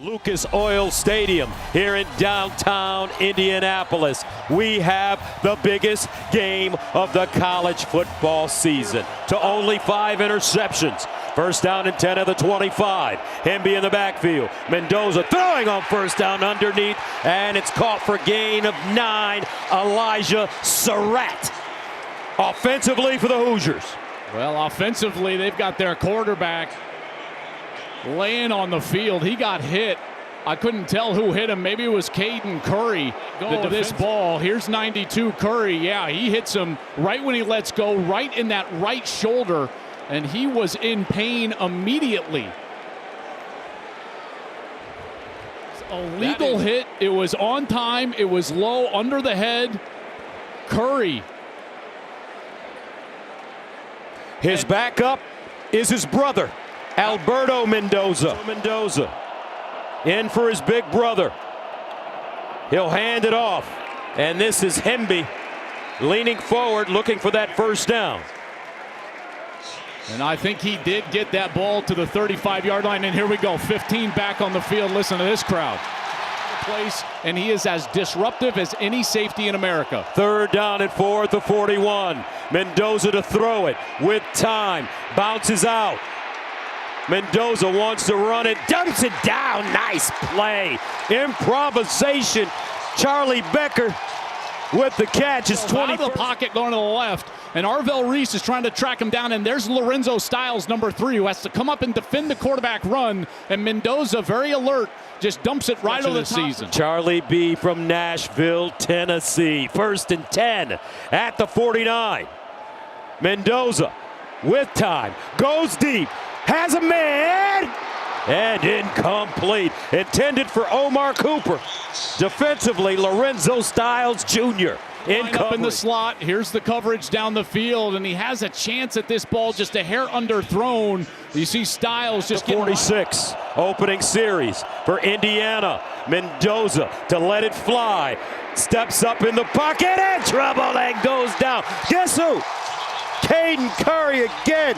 Lucas Oil Stadium here in downtown Indianapolis. We have the biggest game of the college football season. To only 5 interceptions. First down and 10 of the 25. Hemby in the backfield. Mendoza throwing on first down underneath, and it's caught for gain of 9. Elijah Surratt. Offensively for the Hoosiers. Well, offensively, they've got their quarterback laying on the field. He got hit. I couldn't tell who hit him. Maybe it was Caden Curry. This ball. Here's 92 Curry. Yeah, he hits him right when he lets go, right in that right shoulder, and he was in pain immediately. A legal hit. It was on time. It was low under the head. Curry. His backup is his brother, Alberto Mendoza. In for his big brother. He'll hand it off. And this is Hemby leaning forward, looking for that first down. And I think he did get that ball to the 35-yard line. And here we go, 15 back on the field. Listen to this crowd. Place, and he is as disruptive as any safety in America. Third down and 4 at the 41. Mendoza to throw it with time. Bounces out. Mendoza wants to run it, dumps it down. Nice play. Improvisation. Charlie Becker with the catch. Is 20 out of the pocket going to the left, and Arvell Reese is trying to track him down, and there's Lorenzo Styles, number 3, who has to come up and defend the quarterback run, and Mendoza, very alert, just dumps it right over the season. Charlie B. from Nashville, Tennessee. First and 10 at the 49. Mendoza with time, goes deep, has a man, and incomplete. Intended for Omar Cooper. Defensively, Lorenzo Styles Jr. Up in the slot. Here's the coverage down the field, and he has a chance at this ball, just a hair underthrown. You see Styles just 46. Opening series for Indiana. Mendoza to let it fly. Steps up in the pocket and trouble and goes down. Guess who? Caden Curry again.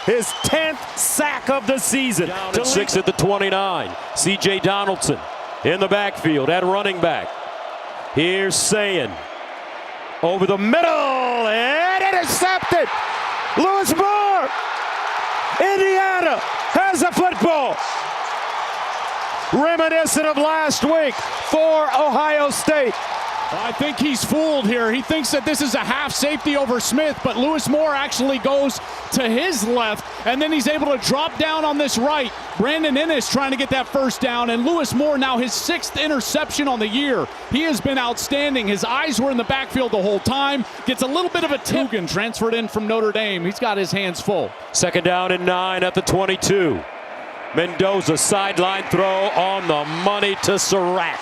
His 10th sack of the season. Down at 6 at the 29. C.J. Donaldson in the backfield at running back. Here's Sayin. Over the middle and intercepted. Lewis Moore. Indiana has a football. Reminiscent of last week for Ohio State. I think he's fooled here. He thinks that this is a half safety over Smith, but Lewis Moore actually goes to his left, and then he's able to drop down on this right. Brandon Ennis trying to get that first down, and Lewis Moore now his 6th interception on the year. He has been outstanding. His eyes were in the backfield the whole time. Gets a little bit of a tip. Dugan transferred in from Notre Dame. He's got his hands full. Second down and 9 at the 22. Mendoza sideline throw on the money to Surratt.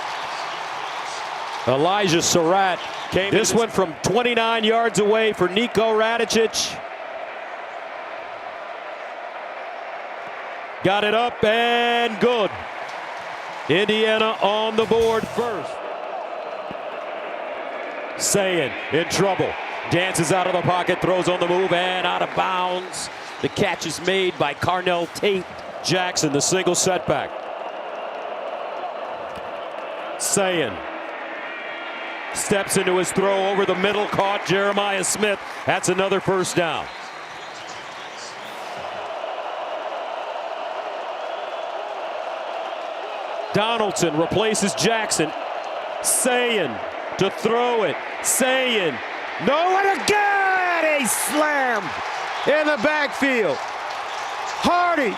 Elijah Surratt came. This one from 29 yards away for Nico Radicic. Got it up and good. Indiana on the board first. Sayin in trouble. Dances out of the pocket, throws on the move and out of bounds. The catch is made by Carnell Tate Jackson, the single setback. Sayin steps into his throw over the middle, caught Jeremiah Smith. That's another first down. Donaldson replaces Jackson. Sayin to throw it. Sayin. Nowhere to get. A slam in the backfield. Hardy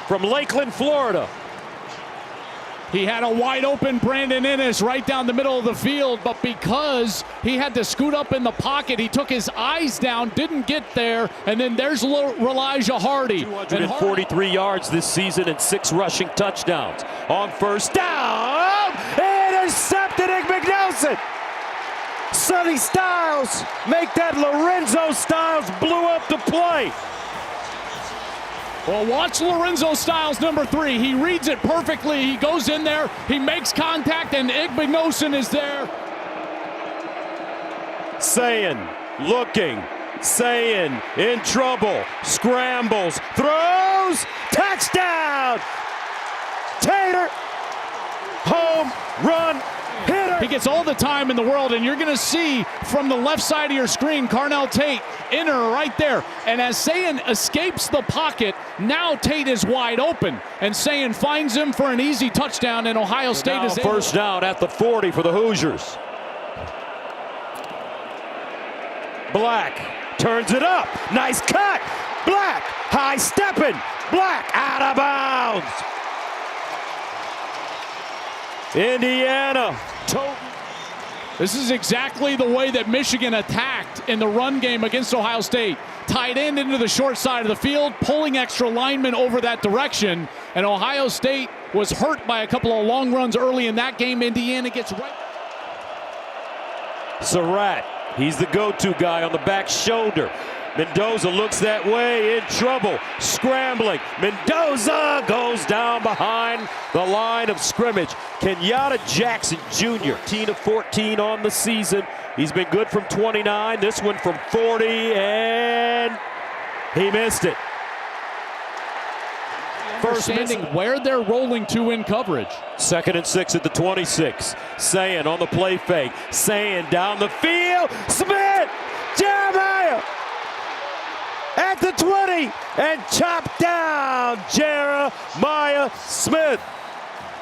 from Lakeland, Florida. He had a wide open Brandon Ennis right down the middle of the field, but because he had to scoot up in the pocket, he took his eyes down, didn't get there, and then there's Elijah Hardy. 243 yards this season and 6 rushing touchdowns. On first down, intercepted Igby Nelson. Sonny Styles make that. Lorenzo Styles blew up the play. Well, watch Lorenzo Styles, number 3. He reads it perfectly. He goes in there, he makes contact, and Igby Nelson is there. Sayin looking. Sayin in trouble. Scrambles. Throws. Touchdown. Tater home run hitter. He gets all the time in the world, and you're going to see from the left side of your screen, Carnell Tate in her right there. And as Sayin escapes the pocket, now Tate is wide open, and Sayin finds him for an easy touchdown, and Ohio State is first down at the 40 for the Hoosiers. Black turns it up. Nice cut. Black high stepping. Black out of bounds. Indiana. This is exactly the way that Michigan attacked in the run game against Ohio State. Tight end into the short side of the field, pulling extra linemen over that direction. And Ohio State was hurt by a couple of long runs early in that game. Indiana gets right. Surratt, he's the go-to guy on the back shoulder. Mendoza looks that way, in trouble, scrambling. Mendoza goes down behind the line of scrimmage. Kenyatta Jackson Jr., 13 of 14 on the season. He's been good from 29, this one from 40, and he missed it. Understanding where they're rolling to in coverage. 2nd and 6 at the 26. Sayin on the play fake. Sayin down the field. Smith! Jeremiah! At the 20 and chopped down Jeremiah Smith.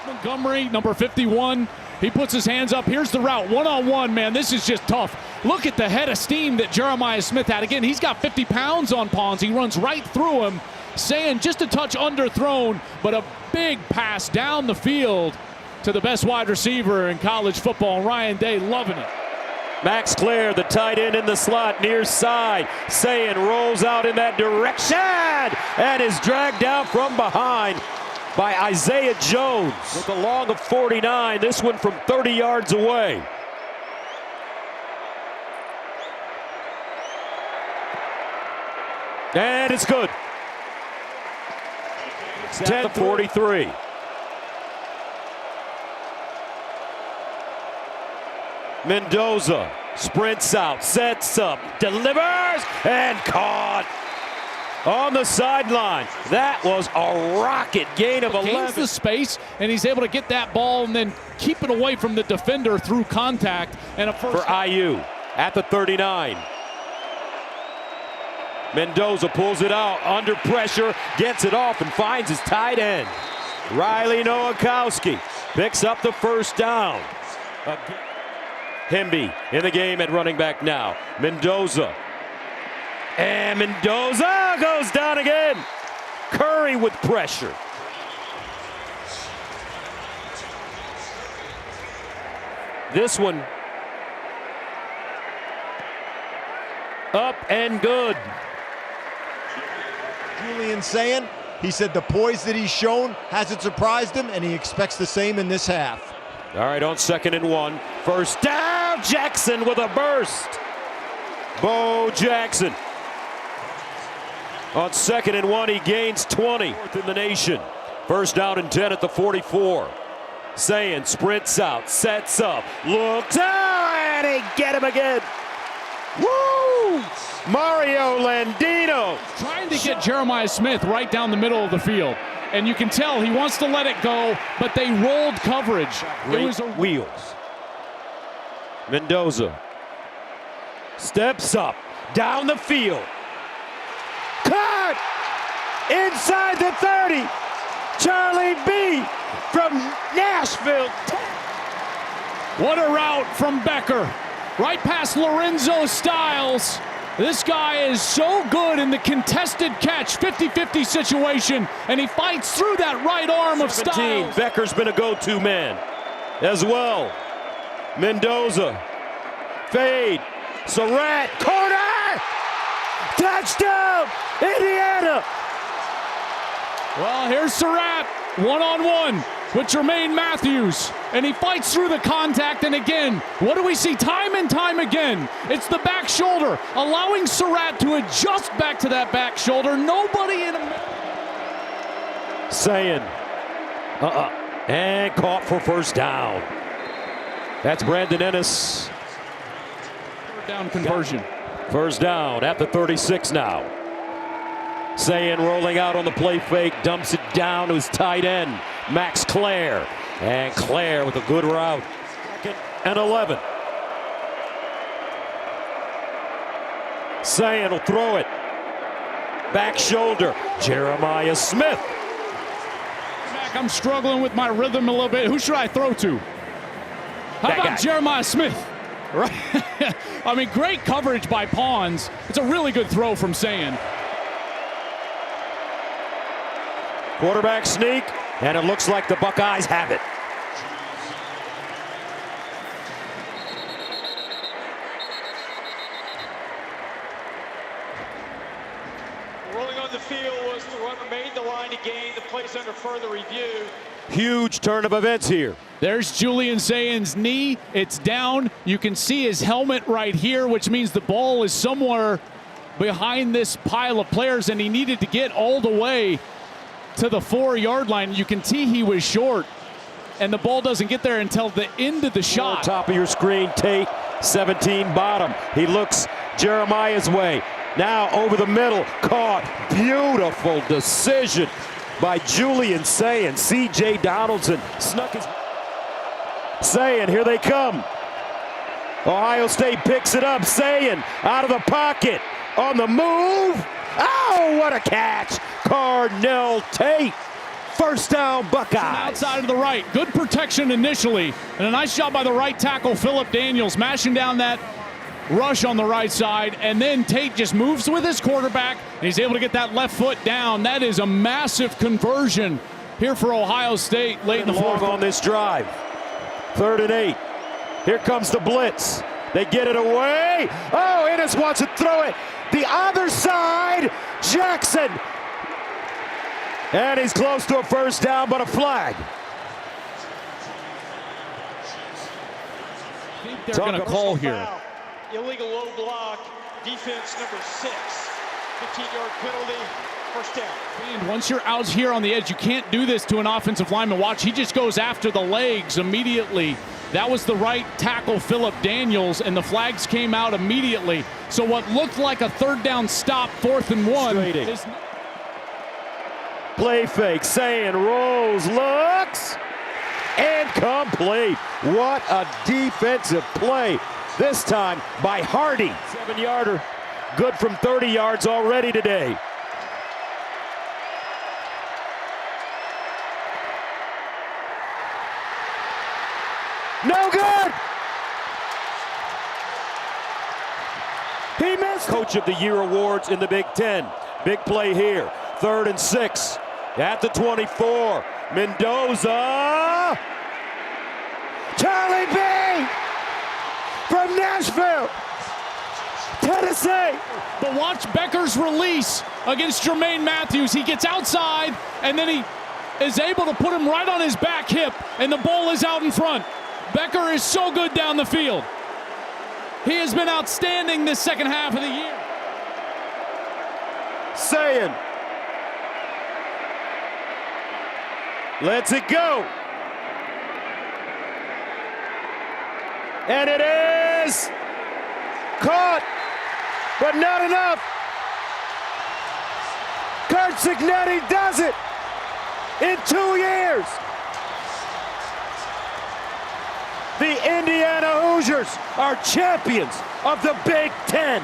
Montgomery, number 51. He puts his hands up. Here's the route. One-on-one, man. This is just tough. Look at the head of steam that Jeremiah Smith had. Again, he's got 50 pounds on Pons. He runs right through him. Sayin just a touch underthrown, but a big pass down the field to the best wide receiver in college football. Ryan Day loving it. Max Clare, the tight end in the slot, near side. Sayin rolls out in that direction and is dragged down from behind by Isaiah Jones with a long of 49. This one from 30 yards away. And it's good. 10-43. Mendoza sprints out, sets up, delivers, and caught on the sideline. That was a rocket gain of 11. Gains the space, and he's able to get that ball and then keep it away from the defender through contact. And a first for IU at the 39. Mendoza pulls it out under pressure, gets it off, and finds his tight end. Riley Nowakowski picks up the first down. Hemby in the game at running back now. Mendoza. And Mendoza goes down again. Curry with pressure. This one up and good. Julian Sayin, he said the poise that he's shown hasn't surprised him, and he expects the same in this half. All right, on 2nd and 1. First down, Jackson with a burst. Bo Jackson. On 2nd and 1, he gains 20. Fourth in the nation. First down and 10 at the 44. Sayin sprints out, sets up, looks out, and he get him again. Woo! Mario Landino. Trying to get Jeremiah Smith right down the middle of the field. And you can tell he wants to let it go, but they rolled coverage. Great It was a wheels. Mendoza steps up, down the field. Caught! Inside the 30. Charlie B. from Nashville. What a route from Becker. Right past Lorenzo Styles. This guy is so good in the contested catch, 50-50 situation, and he fights through that right arm of 17. Styles. Becker's been a go-to man as well. Mendoza, fade, Surratt, corner, touchdown, Indiana. Well, here's Surratt, one-on-one with Jermaine Matthews, and he fights through the contact, and again, what do we see time and time again? It's the back shoulder, allowing Surratt to adjust back to that back shoulder. Nobody in a... Sayin, and caught for first down. That's Brandon Ennis. Third down conversion. First down at the 36 now. Sayin rolling out on the play fake, dumps it down to his tight end, Max Clare. And Claire with a good route. Second and 11. Sayin will throw it. Back shoulder. Jeremiah Smith. I'm struggling with my rhythm a little bit. Who should I throw to? How That about guy. Jeremiah Smith? Right. I mean, great coverage by Pawns. It's a really good throw from Sayin. Quarterback sneak, and it looks like the Buckeyes have it. Rolling on the field was the runner made the line to gain. The place under further review. Huge turn of events here. There's Julian Sayin's knee. It's down. You can see his helmet right here, which means the ball is somewhere behind this pile of players, and he needed to get all the way to the 4-yard line. You can see he was short, and the ball doesn't get there until the end of the shot. Top of your screen, Tate, 17 bottom. He looks Jeremiah's way. Now over the middle, caught. Beautiful decision by Julian Sayin. C.J. Donaldson snuck his... Sayin, here they come. Ohio State picks it up. Sayin out of the pocket. On the move. Oh, what a catch. Carnell Tate. First down, Buckeyes. Outside of the right. Good protection initially. And a nice job by the right tackle, Phillip Daniels, mashing down that rush on the right side. And then Tate just moves with his quarterback, and he's able to get that left foot down. That is a massive conversion here for Ohio State late in the fourth. On this drive. 3rd and 8. Here comes the blitz. They get it away. Oh, Ennis wants to throw it. The other side, Jackson. And he's close to a first down, but a flag. I think they're going to call here. Illegal low block. Defense number 6. 15-yard penalty. First down. And once you're out here on the edge, you can't do this to an offensive lineman. Watch, he just goes after the legs immediately. That was the right tackle, Phillip Daniels, and the flags came out immediately. So what looked like a 3rd down stop, 4th and 1. Is... Play fake, Sayin rolls, looks, and complete. What a defensive play. This time by Hardy. 7-yarder, good from 30 yards already today. No good! He missed. Coach of the Year awards in the Big Ten. Big play here. 3rd and 6. At the 24. Mendoza. Charlie B. From Nashville, Tennessee. But watch Becker's release against Jermaine Matthews. He gets outside, and then he is able to put him right on his back hip, and the ball is out in front. Becker is so good down the field. He has been outstanding this second half of the year. Sayin lets it go. And it is caught, but not enough. Curt Cignetti does it in 2 years. The Indiana Hoosiers are champions of the Big Ten.